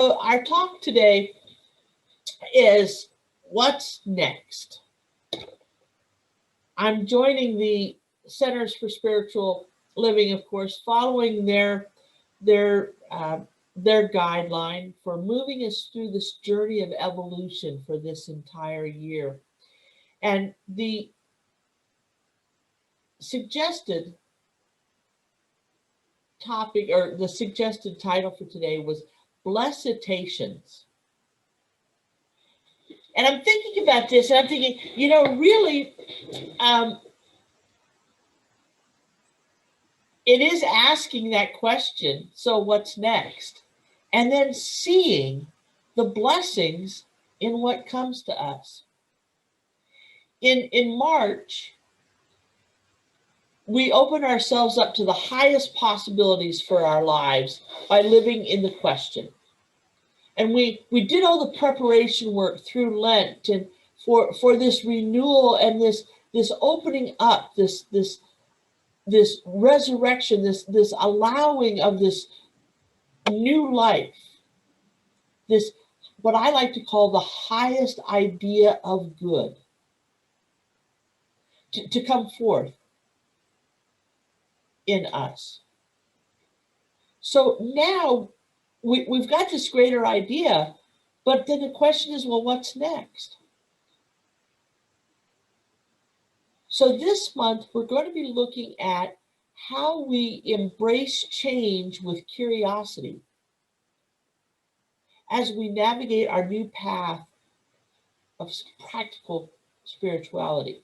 So our talk today is what's next. I'm joining the Centers for Spiritual Living, of course, following their guideline for moving us through this journey of evolution for this entire year. And the suggested topic, or the suggested title for today, was Blessitations. And I'm thinking about this, and I'm thinking, really, it is asking that question, so what's next? And then seeing the blessings in what comes to us. In March, we open ourselves up to the highest possibilities for our lives by living in the question. And we did all the preparation work through Lent and for this renewal and this opening up, this resurrection, this allowing of this new life, this what I like to call the highest idea of good to come forth in us. So now we've got this greater idea, but then the question is, well, what's next? So this month, we're going to be looking at how we embrace change with curiosity as we navigate our new path of practical spirituality.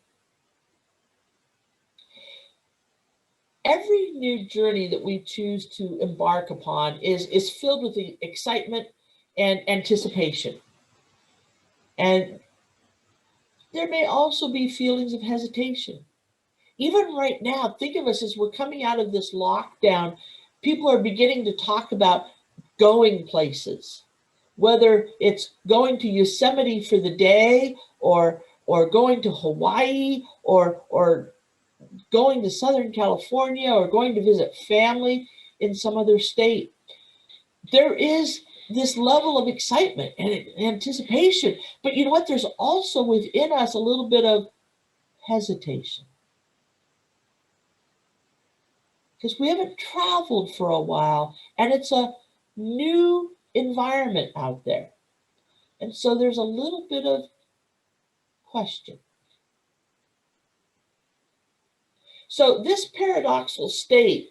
Every new journey that we choose to embark upon is filled with the excitement and anticipation. And there may also be feelings of hesitation. Even right now, think of us as we're coming out of this lockdown, people are beginning to talk about going places, whether it's going to Yosemite for the day or going to Hawaii or going to Southern California or going to visit family in some other state. There is this level of excitement and anticipation. But you know what? There's also within us a little bit of hesitation. Because we haven't traveled for a while and it's a new environment out there. And so there's a little bit of question. So this paradoxical state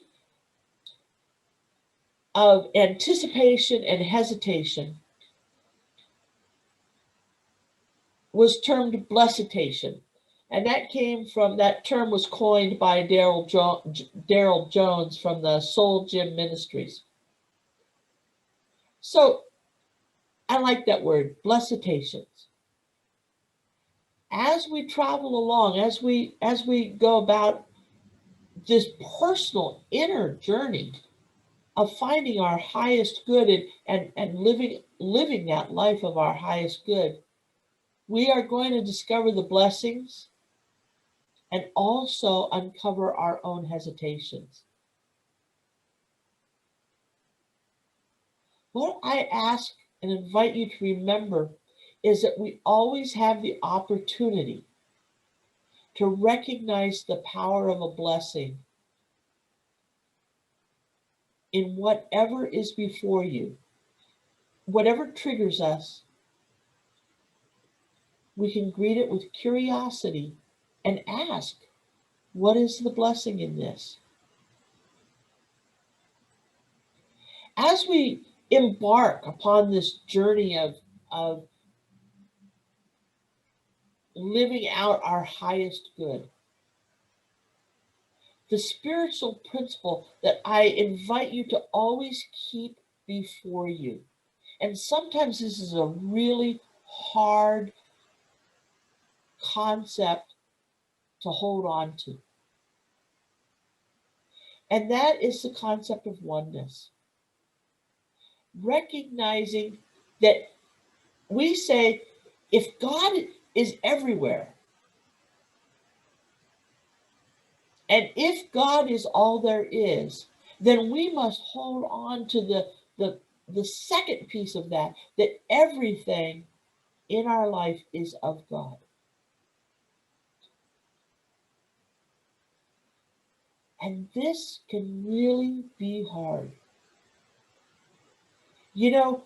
of anticipation and hesitation was termed blessitation. And that term was coined by Daryl Jones from the Soul Gym Ministries. So I like that word, blessitations. As we travel along, as we go about this personal inner journey of finding our highest good and living that life of our highest good, we are going to discover the blessings and also uncover our own hesitations. What I ask and invite you to remember is that we always have the opportunity to recognize the power of a blessing in whatever is before you. Whatever triggers us, we can greet it with curiosity and ask, what is the blessing in this? As we embark upon this journey of living out our highest good, the spiritual principle that I invite you to always keep before you. And sometimes this is a really hard concept to hold on to. And that is the concept of oneness. Recognizing that we say, if God is everywhere, and if God is all there is, then we must hold on to the second piece of that, that everything in our life is of God. And this can really be hard. You know,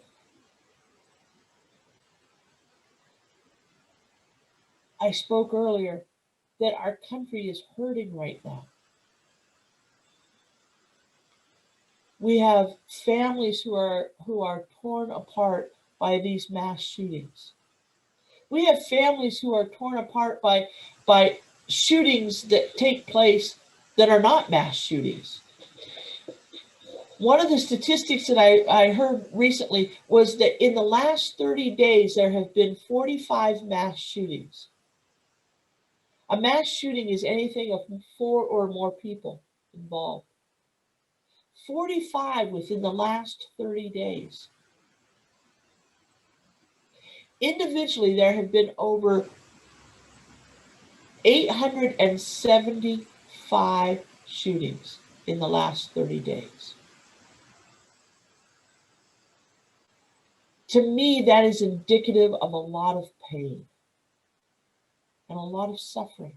I spoke earlier that our country is hurting right now. We have families who are torn apart by these mass shootings. We have families who are torn apart by shootings that take place that are not mass shootings. One of the statistics that I heard recently was that in the last 30 days, there have been 45 mass shootings. A mass shooting is anything of 4 or more people involved. 45 within the last 30 days. Individually, there have been over 875 shootings in the last 30 days. To me, that is indicative of a lot of pain and a lot of suffering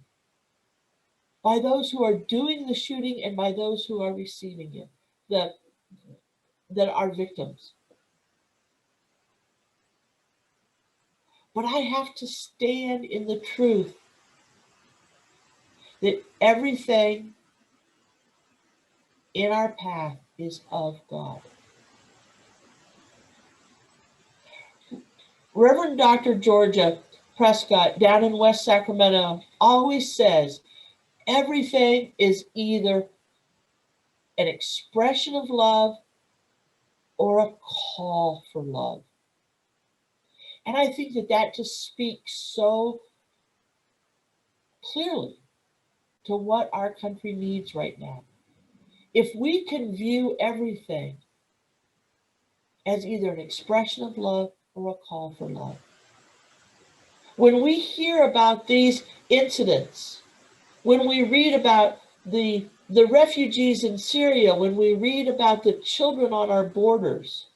by those who are doing the shooting and by those who are receiving it, that are victims. But I have to stand in the truth that everything in our path is of God. Reverend Dr. Georgia Prescott down in West Sacramento always says everything is either an expression of love or a call for love. And I think that just speaks so clearly to what our country needs right now. If we can view everything as either an expression of love or a call for love. When we hear about these incidents, when we read about the refugees in Syria, when we read about the children on our borders,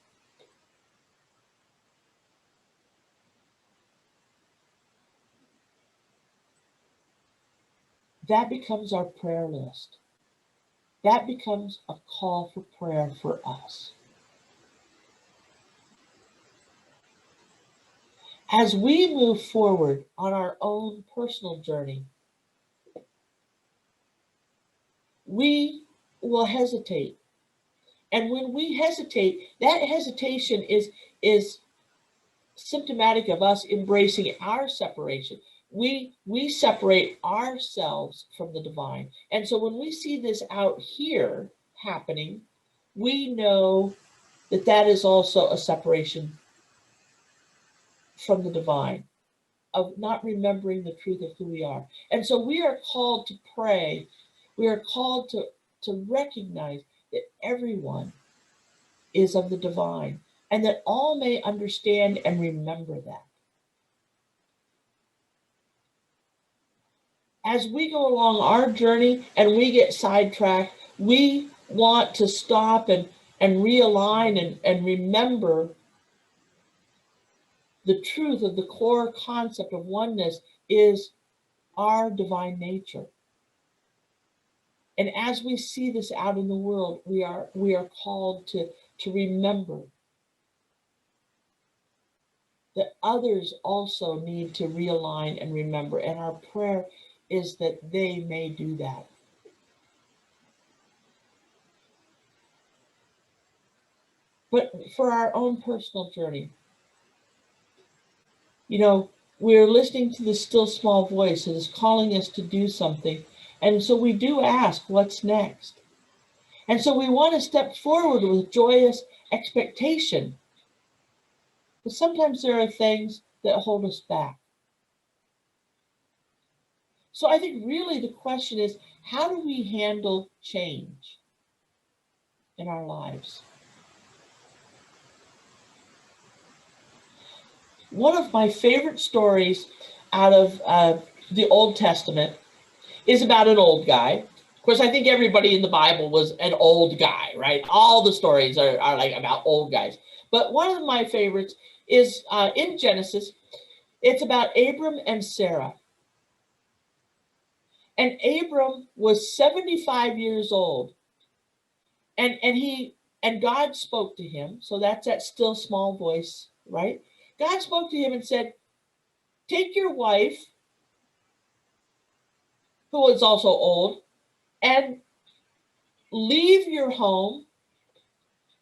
that becomes our prayer list. That becomes a call for prayer for us. As we move forward on our own personal journey, we will hesitate. And when we hesitate, that hesitation is symptomatic of us embracing our separation. We separate ourselves from the divine. And so when we see this out here happening, we know that is also a separation from the divine, of not remembering the truth of who we are. And so we are called to pray. We are called to recognize that everyone is of the divine and that all may understand and remember that. As we go along our journey and we get sidetracked, we want to stop and realign and remember the truth of the core concept of oneness is our divine nature. And as we see this out in the world, we are called to remember that others also need to realign and remember. And our prayer is that they may do that. But for our own personal journey, we're listening to the still small voice that is calling us to do something. And so we do ask, what's next? And so we want to step forward with joyous expectation. But sometimes there are things that hold us back. So I think really the question is, how do we handle change in our lives? One of my favorite stories out of the Old Testament is about an old guy course, I think everybody in the Bible was an old guy, right? All the stories are like about old guys. But one of my favorites is in Genesis. It's about Abram and Sarah. And Abram was 75 years old. And God spoke to him. So that's that still small voice, right? God spoke to him and said, take your wife, who was also old, and leave your home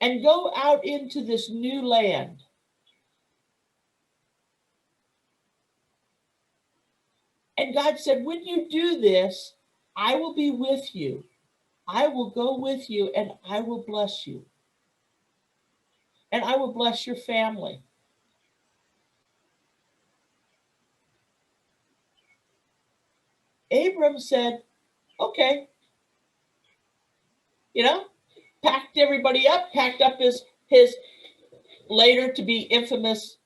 and go out into this new land. And God said, when you do this, I will be with you. I will go with you and I will bless you. And I will bless your family. Abram said, okay, packed everybody up, packed up his later to be infamous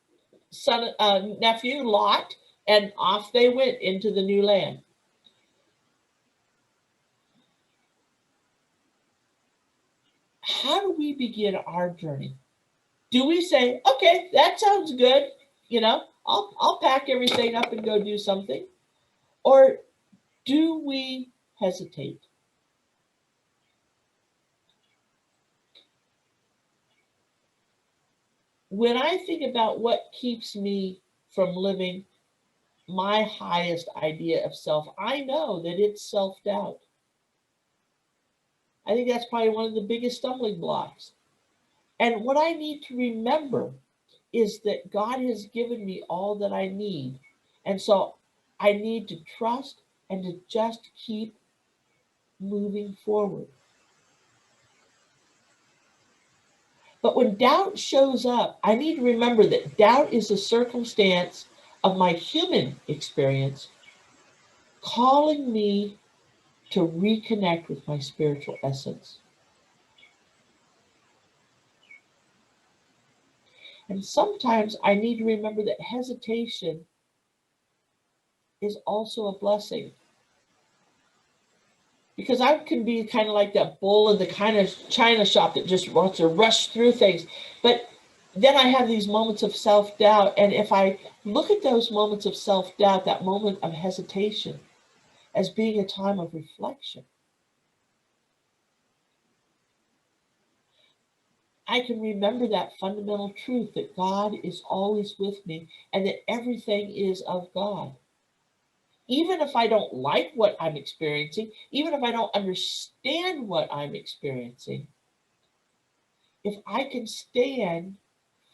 son, nephew, Lot, and off they went into the new land. How do we begin our journey? Do we say, okay, that sounds good, I'll pack everything up and go do something? Or do we hesitate? When I think about what keeps me from living my highest idea of self, I know that it's self-doubt. I think that's probably one of the biggest stumbling blocks. And what I need to remember is that God has given me all that I need. And so I need to trust and to just keep moving forward. But when doubt shows up, I need to remember that doubt is a circumstance of my human experience calling me to reconnect with my spiritual essence. And sometimes I need to remember that hesitation is also a blessing. Because I can be kind of like that bull in the kind of china shop that just wants to rush through things. But then I have these moments of self-doubt. And if I look at those moments of self-doubt, that moment of hesitation, as being a time of reflection, I can remember that fundamental truth that God is always with me and that everything is of God. Even if I don't like what I'm experiencing, even if I don't understand what I'm experiencing, if I can stand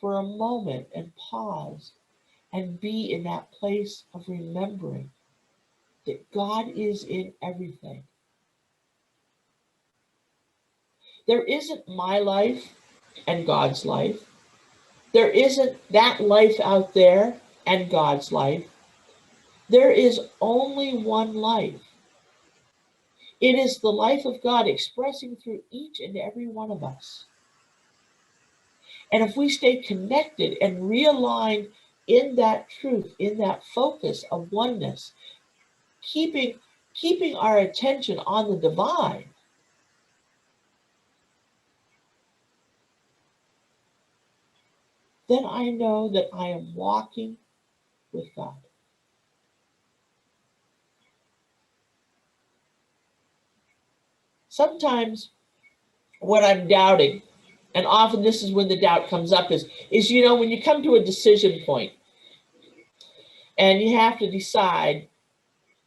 for a moment and pause and be in that place of remembering that God is in everything. There isn't my life and God's life. There isn't that life out there and God's life. There is only one life. It is the life of God expressing through each and every one of us. And if we stay connected and realigned in that truth, in that focus of oneness, keeping our attention on the divine, then I know that I am walking with God. Sometimes what I'm doubting, and often this is when the doubt comes up, is when you come to a decision point and you have to decide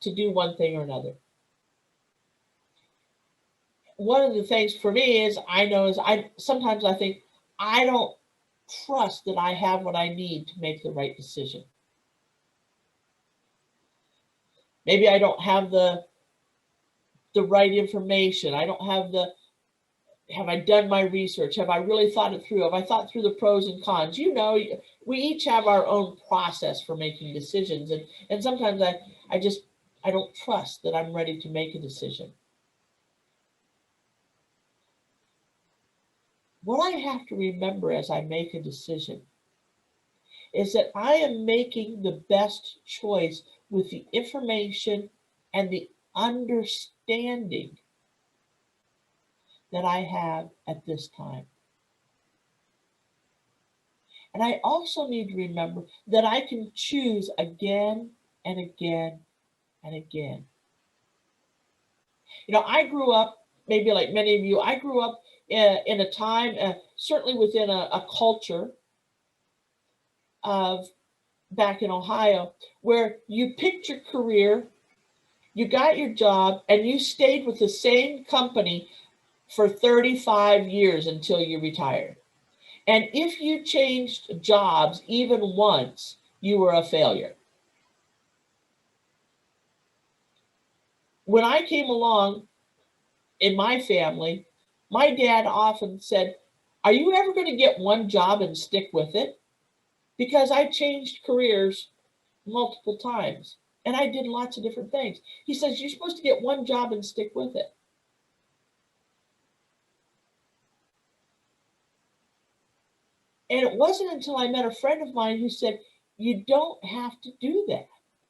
to do one thing or another. One of the things for me is sometimes I think I don't trust that I have what I need to make the right decision. Maybe I don't have the right information. I don't have have I done my research? Have I really thought it through? Have I thought through the pros and cons? We each have our own process for making decisions. And sometimes I don't trust that I'm ready to make a decision. What I have to remember as I make a decision is that I am making the best choice with the information and the understanding that I have at this time. And I also need to remember that I can choose again and again and again. I grew up, maybe like many of you, I grew up in a time, certainly within a culture of back in Ohio, where you picked your career, you got your job, and you stayed with the same company for 35 years until you retired. And if you changed jobs even once, you were a failure. When I came along in my family, my dad often said, "Are you ever going to get one job and stick with it?" Because I changed careers multiple times and I did lots of different things. He says, "You're supposed to get one job and stick with it." And it wasn't until I met a friend of mine who said, "You don't have to do that.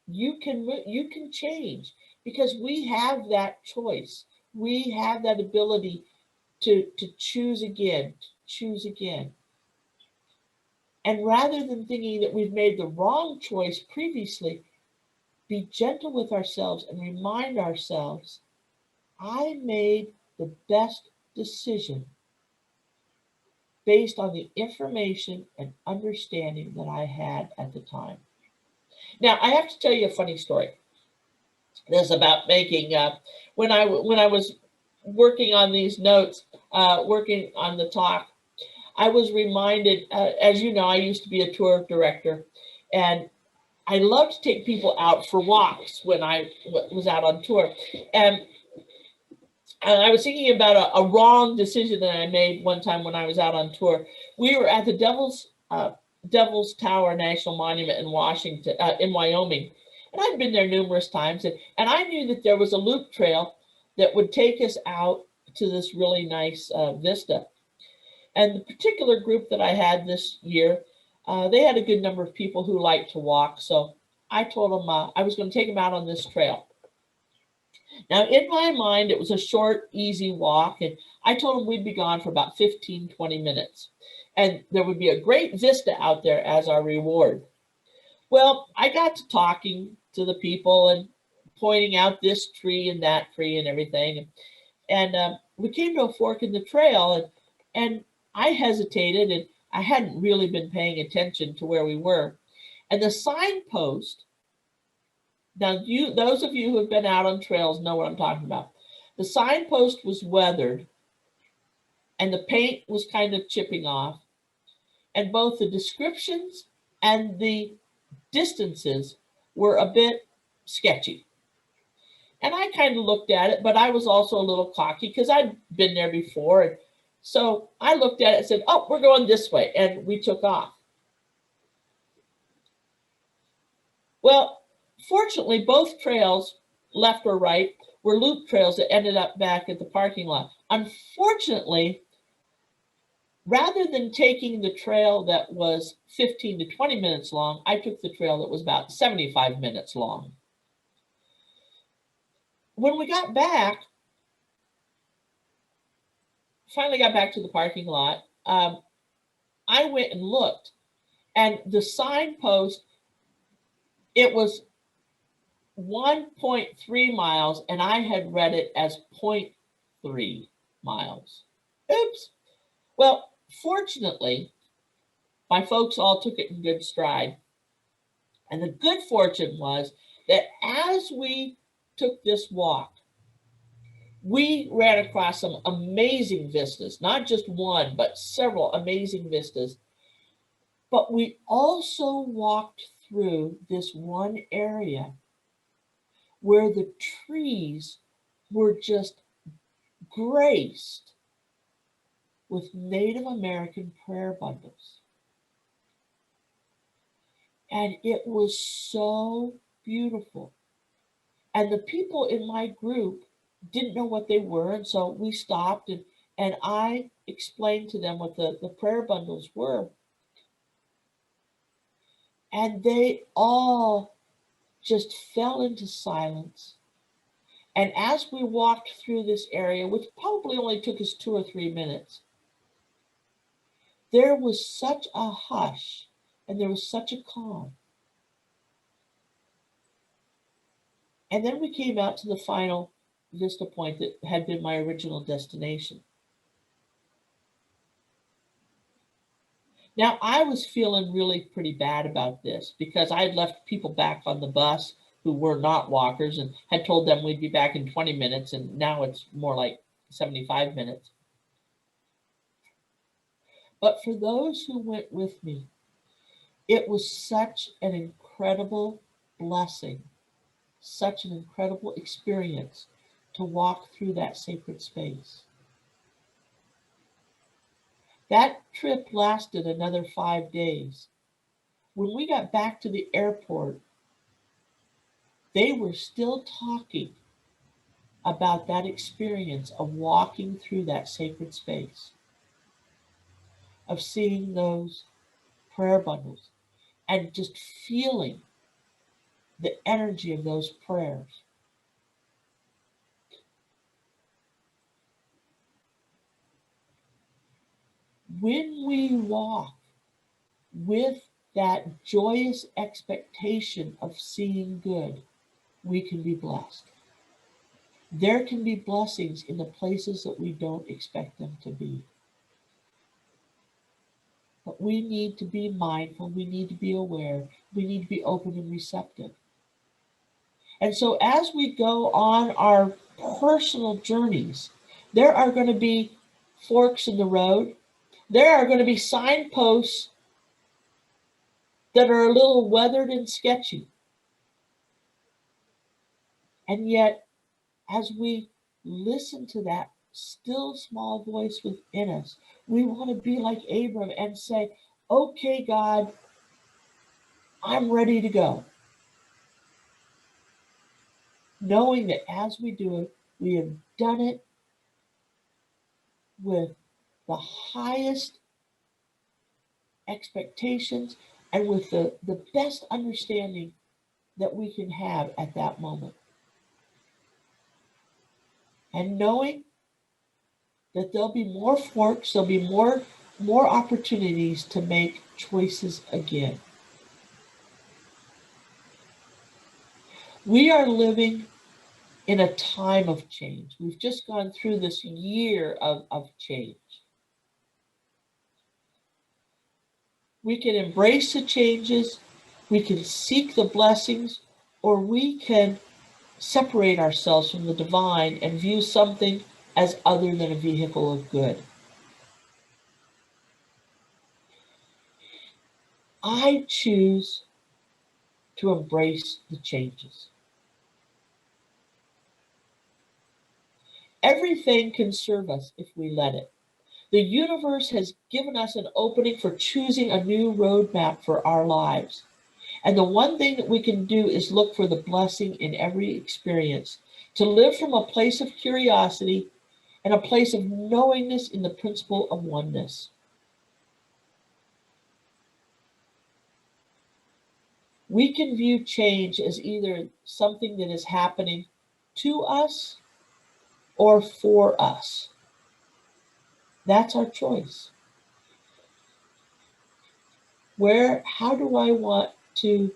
You can change because we have that choice. We have that ability to choose again, to choose again." And rather than thinking that we've made the wrong choice previously, be gentle with ourselves and remind ourselves, I made the best decision based on the information and understanding that I had at the time. Now, I have to tell you a funny story. This is about making, when I was working on these notes, working on the talk, I was reminded, as you know, I used to be a tour director, and I love to take people out for walks when I was out on tour. And I was thinking about a wrong decision that I made one time when I was out on tour. We were at the Devil's Tower National Monument in Washington, in Wyoming. And I'd been there numerous times. And I knew that there was a loop trail that would take us out to this really nice vista. And the particular group that I had this year, they had a good number of people who liked to walk. So I told them I was going to take them out on this trail. Now, in my mind, it was a short, easy walk. And I told them we'd be gone for about 15, 20 minutes. And there would be a great vista out there as our reward. Well, I got to talking to the people and pointing out this tree and that tree and everything. And we came to a fork in the trail, and I hesitated, and I hadn't really been paying attention to where we were. And the signpost, now those of you who have been out on trails know what I'm talking about. The signpost was weathered, and the paint was kind of chipping off, and both the descriptions and the distances were a bit sketchy. And I kind of looked at it, but I was also a little cocky because I'd been there before. And so I looked at it and said, "Oh, we're going this way." And we took off. Well, fortunately, both trails, left or right, were loop trails that ended up back at the parking lot. Unfortunately, rather than taking the trail that was 15 to 20 minutes long, I took the trail that was about 75 minutes long. When we got back, finally got back to the parking lot, I went and looked, and the signpost, it was 1.3 miles, and I had read it as 0.3 miles. Oops. Well, fortunately, my folks all took it in good stride. And the good fortune was that as we took this walk, we ran across some amazing vistas, not just one, but several amazing vistas. But we also walked through this one area where the trees were just graced with Native American prayer bundles. And it was so beautiful. And the people in my group didn't know what they were. And so we stopped, and I explained to them what the prayer bundles were. And they all just fell into silence. And as we walked through this area, which probably only took us 2 or 3 minutes, there was such a hush and there was such a calm. And then we came out to the final vista point that had been my original destination. Now, I was feeling really pretty bad about this because I had left people back on the bus who were not walkers and had told them we'd be back in 20 minutes, and now it's more like 75 minutes. But for those who went with me, it was such an incredible blessing, such an incredible experience to walk through that sacred space. That trip lasted another 5 days. When we got back to the airport, they were still talking about that experience of walking through that sacred space, of seeing those prayer bundles and just feeling the energy of those prayers. When we walk with that joyous expectation of seeing good, we can be blessed. There can be blessings in the places that we don't expect them to be. But we need to be mindful, we need to be aware, we need to be open and receptive. And so as we go on our personal journeys, there are going to be forks in the road. There are going to be signposts that are a little weathered and sketchy. And yet, as we listen to that still small voice within us, we want to be like Abram and say, okay, God, I'm ready to go. Knowing that as we do it, we have done it with the highest expectations and with the best understanding that we can have at that moment. And knowing that there'll be more forks, there'll be more opportunities to make choices again. We are living in a time of change. We've just gone through this year of change. We can embrace the changes, we can seek the blessings, or we can separate ourselves from the divine and view something as other than a vehicle of good. I choose to embrace the changes. Everything can serve us if we let it. The universe has given us an opening for choosing a new roadmap for our lives. And the one thing that we can do is look for the blessing in every experience, to live from a place of curiosity and a place of knowingness in the principle of oneness. We can view change as either something that is happening to us or for us. That's our choice. How do I want to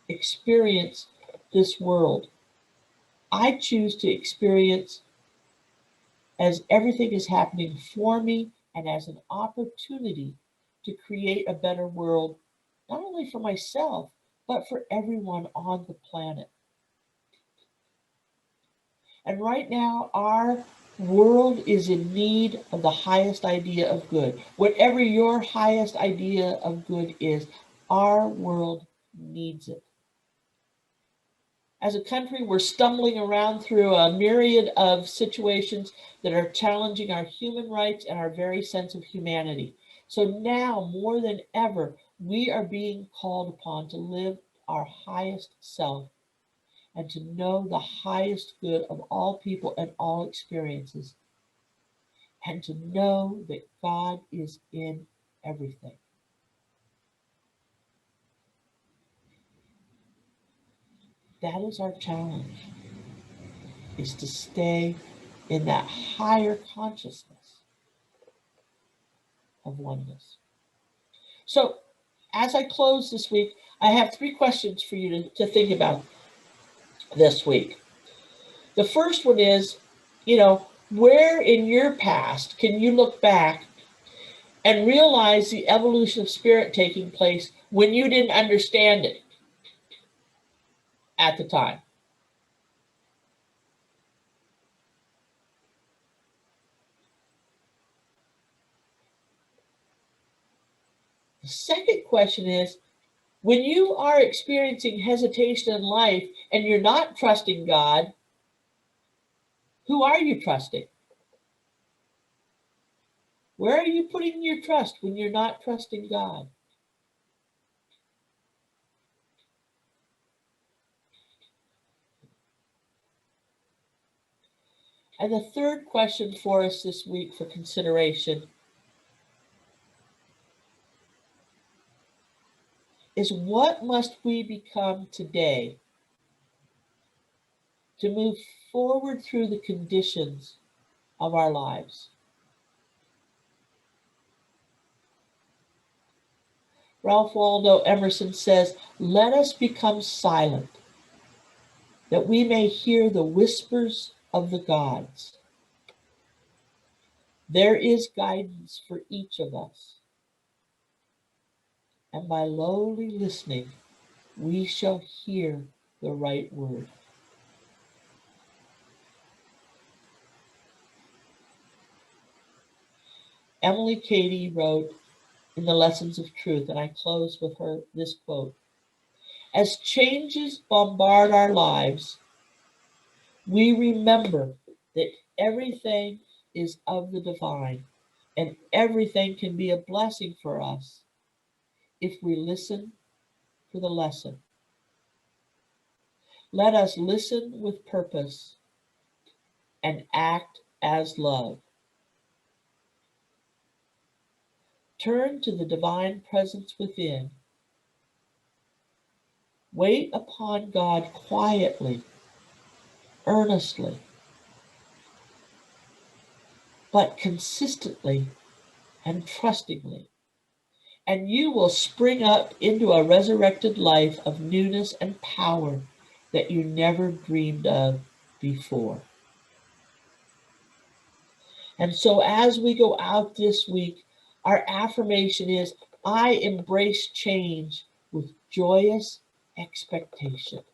experience this world? I choose to experience as everything is happening for me and as an opportunity to create a better world, not only for myself, but for everyone on the planet. And right now, our world is in need of the highest idea of good. Whatever your highest idea of good is, our world needs it. As a country, we're stumbling around through a myriad of situations that are challenging our human rights and our very sense of humanity. So now, more than ever, we are being called upon to live our highest self and to know the highest good of all people and all experiences, and to know that God is in everything. That is our challenge, is to stay in that higher consciousness of oneness. So as I close this week, I have 3 questions for you to think about this week. The first one is, where in your past can you look back and realize the evolution of spirit taking place when you didn't understand it at the time? The second question is, when you are experiencing hesitation in life and you're not trusting God, who are you trusting? Where are you putting your trust when you're not trusting God? And the third question for us this week for consideration is, what must we become today to move forward through the conditions of our lives? Ralph Waldo Emerson says, "Let us become silent, that we may hear the whispers of the gods. There is guidance for each of us, and by lowly listening, we shall hear the right word." Emily Cady wrote in the Lessons of Truth, and I close with this quote: "As changes bombard our lives, we remember that everything is of the divine, and everything can be a blessing for us if we listen for the lesson. Let us listen with purpose and act as love. Turn to the divine presence within. Wait upon God quietly, earnestly, but consistently and trustingly, and you will spring up into a resurrected life of newness and power that you never dreamed of before." And so as we go out this week, our affirmation is, I embrace change with joyous expectation.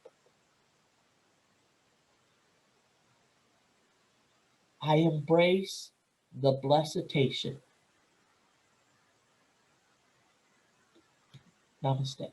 I embrace the blessitation. Namaste.